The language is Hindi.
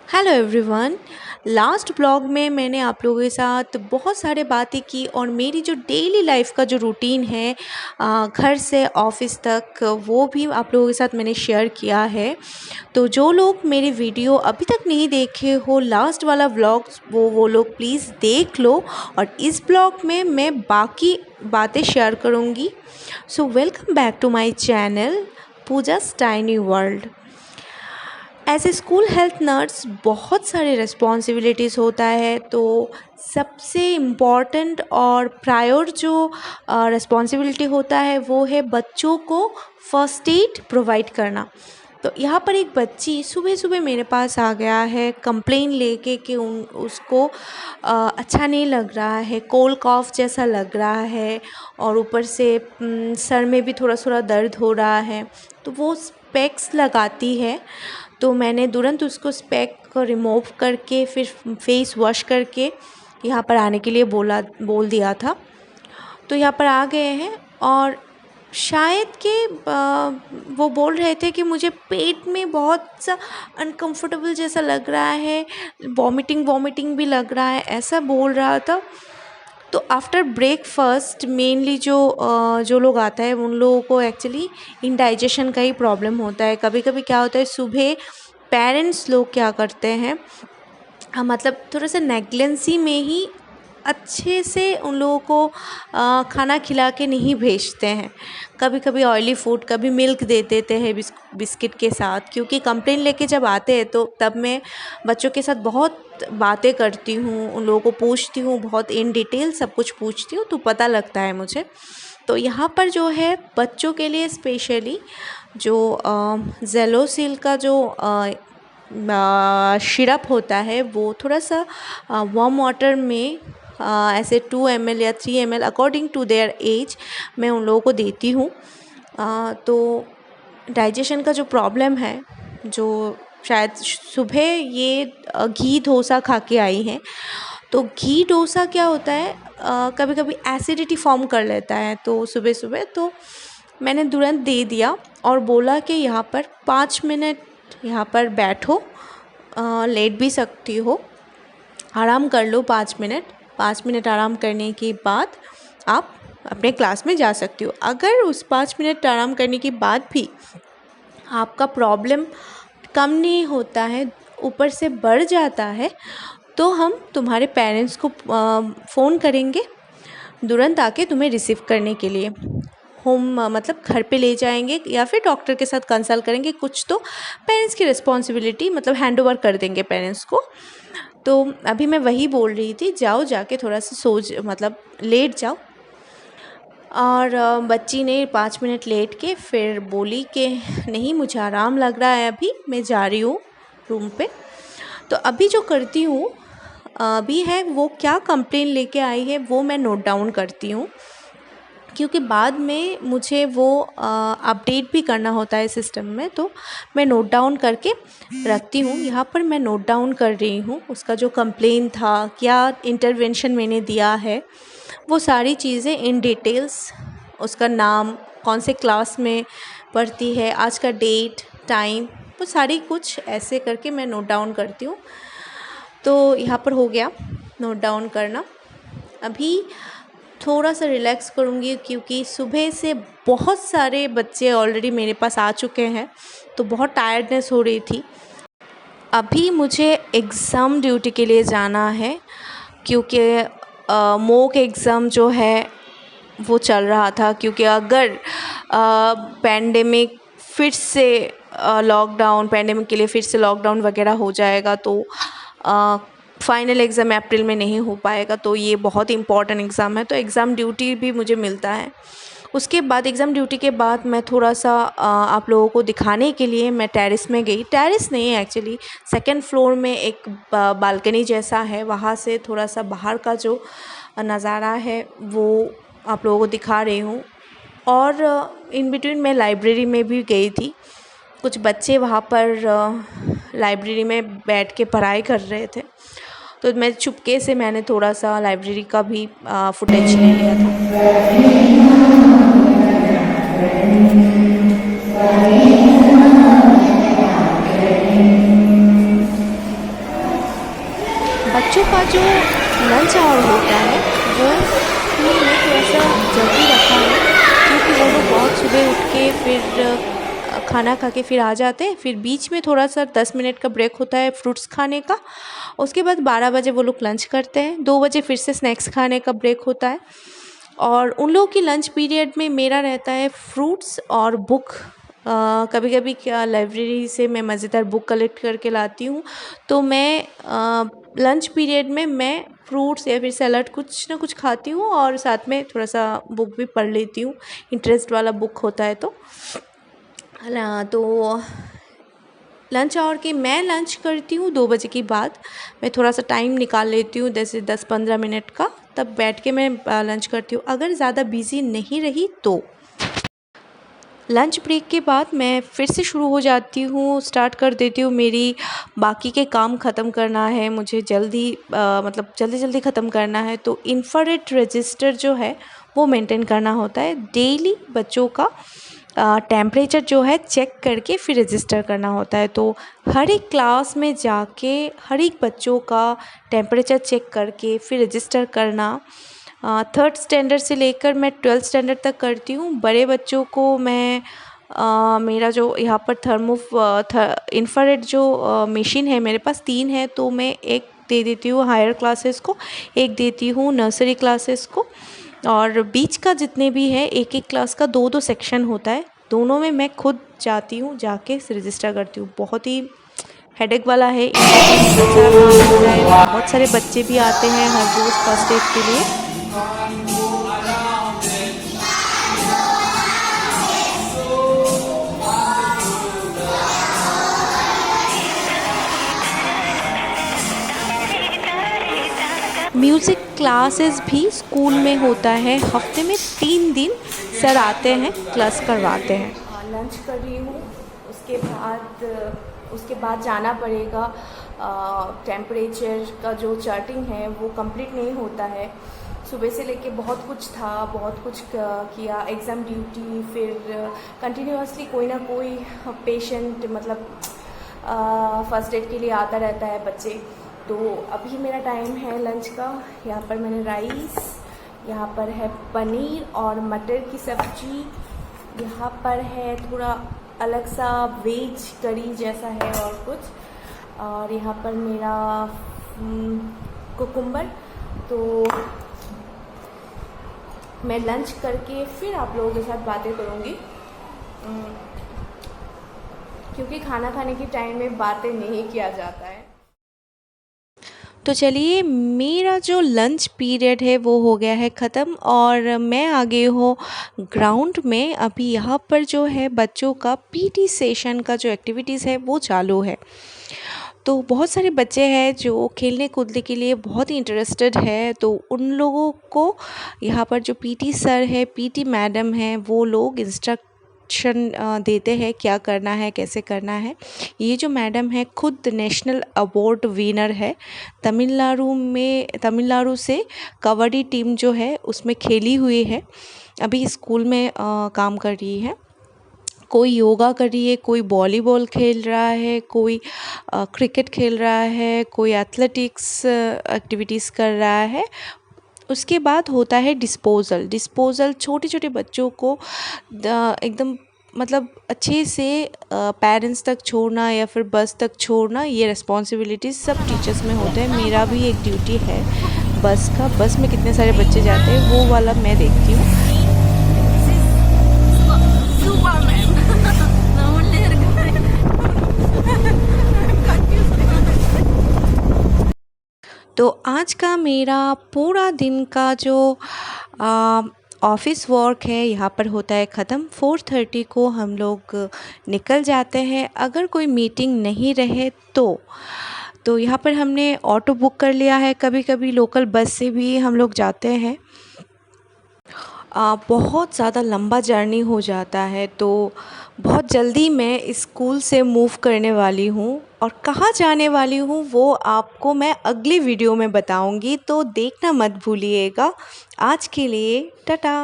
Hello everyone. लास्ट ब्लॉग में मैंने आप लोगों के साथ बहुत सारे बातें की और मेरी जो डेली लाइफ का जो रूटीन है घर से ऑफिस तक वो भी आप लोगों के साथ मैंने शेयर किया है। तो जो लोग मेरी वीडियो अभी तक नहीं देखे हो लास्ट वाला व्लॉग वो लोग प्लीज़ देख लो और इस ब्लॉग में मैं बाकी बातें शेयर करूँगी। So welcome back to my channel पूजा's tiny world. As a school health nurse बहुत सारे रिस्पॉन्सिबिलिटीज़ होता है, तो सबसे इम्पॉर्टेंट और प्रायर जो रिस्पॉन्सिबिलिटी होता है वो है बच्चों को फर्स्ट एड प्रोवाइड करना। तो यहाँ पर एक बच्ची सुबह सुबह मेरे पास आ गया है कंप्लेन लेके कि उसको अच्छा नहीं लग रहा है, कोल्ड कॉफ जैसा लग रहा है और ऊपर से सर में भी थोड़ा थोड़ा दर्द हो रहा है। तो वो स्पेक्स लगाती है, तो मैंने तुरंत उसको स्पेक को रिमूव करके फिर फेस वॉश करके यहाँ पर आने के लिए बोल दिया था। तो यहाँ पर आ गए हैं और शायद कि वो बोल रहे थे कि मुझे पेट में बहुत सा अनकंफर्टेबल जैसा लग रहा है, वॉमिटिंग भी लग रहा है, ऐसा बोल रहा था। तो आफ्टर ब्रेकफास्ट मेनली जो लोग आता है उन लोगों को एक्चुअली इंडाइजेशन का ही प्रॉब्लम होता है। कभी कभी क्या होता है सुबह पेरेंट्स लोग क्या करते हैं मतलब थोड़ा सा नेग्लेंसी में ही अच्छे से उन लोगों को खाना खिला के नहीं भेजते हैं। कभी कभी ऑयली फूड, कभी मिल्क दे देते हैं बिस्किट के साथ, क्योंकि कंप्लेन लेके जब आते हैं तो तब मैं बच्चों के साथ बहुत बातें करती हूँ, उन लोगों को पूछती हूँ, बहुत इन डिटेल सब कुछ पूछती हूँ, तो पता लगता है मुझे। तो यहाँ पर जो है बच्चों के लिए स्पेशली जो जेलोसिल का जो सिरप होता है वो थोड़ा सा वार्म वाटर में ऐसे 2 ml या 3 ml according to their age मैं उन लोगों को देती हूँ। तो डाइजेशन का जो प्रॉब्लम है, जो शायद सुबह ये घी डोसा खा के आई हैं, तो घी डोसा क्या होता है कभी कभी एसिडिटी फॉर्म कर लेता है, तो सुबह सुबह तो मैंने तुरंत दे दिया और बोला कि यहाँ पर 5 मिनट यहाँ पर बैठो, लेट भी सकती हो, आराम कर लो 5 मिनट। 5 मिनट आराम करने के बाद आप अपने क्लास में जा सकती हो। अगर उस 5 मिनट आराम करने के बाद भी आपका प्रॉब्लम कम नहीं होता है, ऊपर से बढ़ जाता है, तो हम तुम्हारे पेरेंट्स को फ़ोन करेंगे तुरंत आके तुम्हें रिसीव करने के लिए। होम मतलब घर पे ले जाएंगे या फिर डॉक्टर के साथ कंसल्ट करेंगे, कुछ तो पेरेंट्स की रिस्पॉन्सिबिलिटी मतलब हैंड ओवर कर देंगे पेरेंट्स को। तो अभी मैं वही बोल रही थी, जाओ जाके थोड़ा सा मतलब लेट जाओ। और बच्ची ने 5 मिनट लेट के फिर बोली कि नहीं मुझे आराम लग रहा है, अभी मैं जा रही हूँ रूम पे। तो अभी जो करती हूँ अभी है वो क्या कंप्लेन लेके आई है वो मैं नोट डाउन करती हूँ, क्योंकि बाद में मुझे वो अपडेट भी करना होता है सिस्टम में, तो मैं नोट डाउन करके रखती हूँ। यहाँ पर मैं नोट डाउन कर रही हूँ उसका जो कंप्लेन था, क्या इंटरवेंशन मैंने दिया है, वो सारी चीज़ें इन डिटेल्स, उसका नाम, कौन से क्लास में पढ़ती है, आज का डेट, टाइम, वो सारी कुछ ऐसे करके मैं नोट डाउन करती हूँ। तो यहाँ पर हो गया नोट डाउन करना। अभी थोड़ा सा रिलैक्स करूँगी क्योंकि सुबह से बहुत सारे बच्चे ऑलरेडी मेरे पास आ चुके हैं, तो बहुत टायर्डनेस हो रही थी। अभी मुझे एग्ज़ाम ड्यूटी के लिए जाना है, क्योंकि मॉक एग्ज़ाम जो है वो चल रहा था, क्योंकि अगर पैंडेमिक फिर से पैंडेमिक के लिए फिर से लॉकडाउन वगैरह हो जाएगा तो फाइनल एग्ज़ाम अप्रैल में नहीं हो पाएगा। तो ये बहुत इम्पॉर्टेंट एग्ज़ाम है, तो एग्ज़ाम ड्यूटी भी मुझे मिलता है। उसके बाद एग्ज़ाम ड्यूटी के बाद मैं थोड़ा सा आप लोगों को दिखाने के लिए मैं टेरेस में गई। टेरेस नहीं है एक्चुअली, सेकंड फ्लोर में एक बालकनी जैसा है, वहाँ से थोड़ा सा बाहर का जो नज़ारा है वो आप लोगों को दिखा रही हूँ। और इन बिटवीन मैं लाइब्रेरी में भी गई थी, कुछ बच्चे वहाँ पर लाइब्रेरी में बैठ के पढ़ाई कर रहे थे, तो मैं चुपके से मैंने थोड़ा सा लाइब्रेरी का भी फुटेज ले लिया था। बच्चों का जो लंच आवर होता है वो स्कूल में थोड़ा सा जल्दी रखा है, क्योंकि वो लोग बहुत सुबह उठ के फिर खाना खा के फिर आ जाते हैं। फिर बीच में थोड़ा सा 10 मिनट का ब्रेक होता है फ्रूट्स खाने का। उसके बाद 12 बजे वो लोग लंच करते हैं, 2 बजे फिर से स्नैक्स खाने का ब्रेक होता है। और उन लोगों की लंच पीरियड में मेरा रहता है फ्रूट्स और बुक। कभी कभी क्या लाइब्रेरी से मैं मज़ेदार बुक कलेक्ट करके लाती हूँ, तो मैं लंच पीरियड में मैं फ्रूट्स या फिर सैलड कुछ ना कुछ खाती हूँ और साथ में थोड़ा सा बुक भी पढ़ लेती हूँ, इंटरेस्ट वाला बुक होता है तो। तो लंच आवर के मैं लंच करती हूँ 2 बजे के बाद। मैं थोड़ा सा टाइम निकाल लेती हूँ, जैसे 10-15 मिनट का, तब बैठ के मैं लंच करती हूँ। अगर ज़्यादा बिज़ी नहीं रही तो लंच ब्रेक के बाद मैं फिर से शुरू हो जाती हूँ, स्टार्ट कर देती हूँ। मेरी बाकी के काम ख़त्म करना है मुझे जल्दी, मतलब जल्दी जल्दी ख़त्म करना है, तो इंफ्रारेड रजिस्टर जो है वो मेंटेन करना होता है। डेली बच्चों का टेम्परेचर जो है चेक करके फिर रजिस्टर करना होता है। तो हर एक क्लास में जाके हर एक बच्चों का टेम्परेचर चेक करके फिर रजिस्टर करना, 3rd स्टैंडर्ड से लेकर मैं 12th स्टैंडर्ड तक करती हूँ। बड़े बच्चों को मैं मेरा जो यहाँ पर इंफ्रारेड जो मशीन है मेरे पास 3 है, तो मैं एक दे देती हूँ हायर क्लासेस को, एक देती हूँ नर्सरी क्लासेस को, और बीच का जितने भी है एक एक क्लास का 2-2 सेक्शन होता है, दोनों में मैं खुद जाती हूँ, जाके रजिस्टर करती हूँ। बहुत ही हेडेक वाला है, बहुत सारा काम होता है, बहुत सारे बच्चे भी आते हैं हर रोज़ फर्स्ट एड के लिए। म्यूज़िक क्लासेस भी स्कूल में होता है, हफ्ते में 3 दिन सर आते हैं, क्लास करवाते हैं। लंच कर रही हूँ, उसके बाद जाना पड़ेगा। टेम्परेचर का जो चार्टिंग है वो कंप्लीट नहीं होता है। सुबह से लेके बहुत कुछ था, बहुत कुछ किया, एग्ज़ाम ड्यूटी, फिर कंटिन्यूसली कोई ना कोई पेशेंट मतलब फर्स्ट एड के लिए आता रहता है बच्चे। तो अभी मेरा टाइम है लंच का। यहाँ पर मैंने राइस, यहाँ पर है पनीर और मटर की सब्जी, यहाँ पर है थोड़ा अलग सा वेज करी जैसा है और कुछ, और यहाँ पर मेरा कुकुम्बर। तो मैं लंच करके फिर आप लोगों के साथ बातें करूँगी, क्योंकि खाना खाने के टाइम में बातें नहीं किया जाता है। तो चलिए, मेरा जो लंच पीरियड है वो हो गया है ख़त्म और मैं आ गई हूँ ग्राउंड में। अभी यहाँ पर जो है बच्चों का पीटी सेशन का जो एक्टिविटीज़ है वो चालू है। तो बहुत सारे बच्चे हैं जो खेलने कूदने के लिए बहुत ही इंटरेस्टेड है, तो उन लोगों को यहाँ पर जो पीटी सर है, पीटी मैडम है, वो लोग इंस्ट्रक्शन देते हैं क्या करना है, कैसे करना है। ये जो मैडम है खुद नेशनल अवार्ड विनर है। तमिलनाडु से कबड्डी टीम जो है उसमें खेली हुई है, अभी स्कूल में काम कर रही है। कोई योगा कर रही है, कोई वॉलीबॉल खेल रहा है, कोई क्रिकेट खेल रहा है, कोई एथलेटिक्स एक्टिविटीज़ कर रहा है। उसके बाद होता है डिस्पोज़ल छोटे छोटे बच्चों को एकदम मतलब अच्छे से पेरेंट्स तक छोड़ना या फिर बस तक छोड़ना, ये रिस्पॉन्सिबिलिटीज़ सब टीचर्स में होते हैं। मेरा भी एक ड्यूटी है बस में कितने सारे बच्चे जाते हैं वो वाला मैं देखती हूँ। तो आज का मेरा पूरा दिन का जो ऑफ़िस वर्क है यहाँ पर होता है ख़त्म। 4:30 को हम लोग निकल जाते हैं, अगर कोई मीटिंग नहीं रहे तो यहाँ पर हमने ऑटो बुक कर लिया है, कभी कभी लोकल बस से भी हम लोग जाते हैं। बहुत ज़्यादा लंबा जर्नी हो जाता है, तो बहुत जल्दी मैं स्कूल से मूव करने वाली हूँ और कहाँ जाने वाली हूँ वो आपको मैं अगली वीडियो में बताऊँगी, तो देखना मत भूलिएगा। आज के लिए टाटा।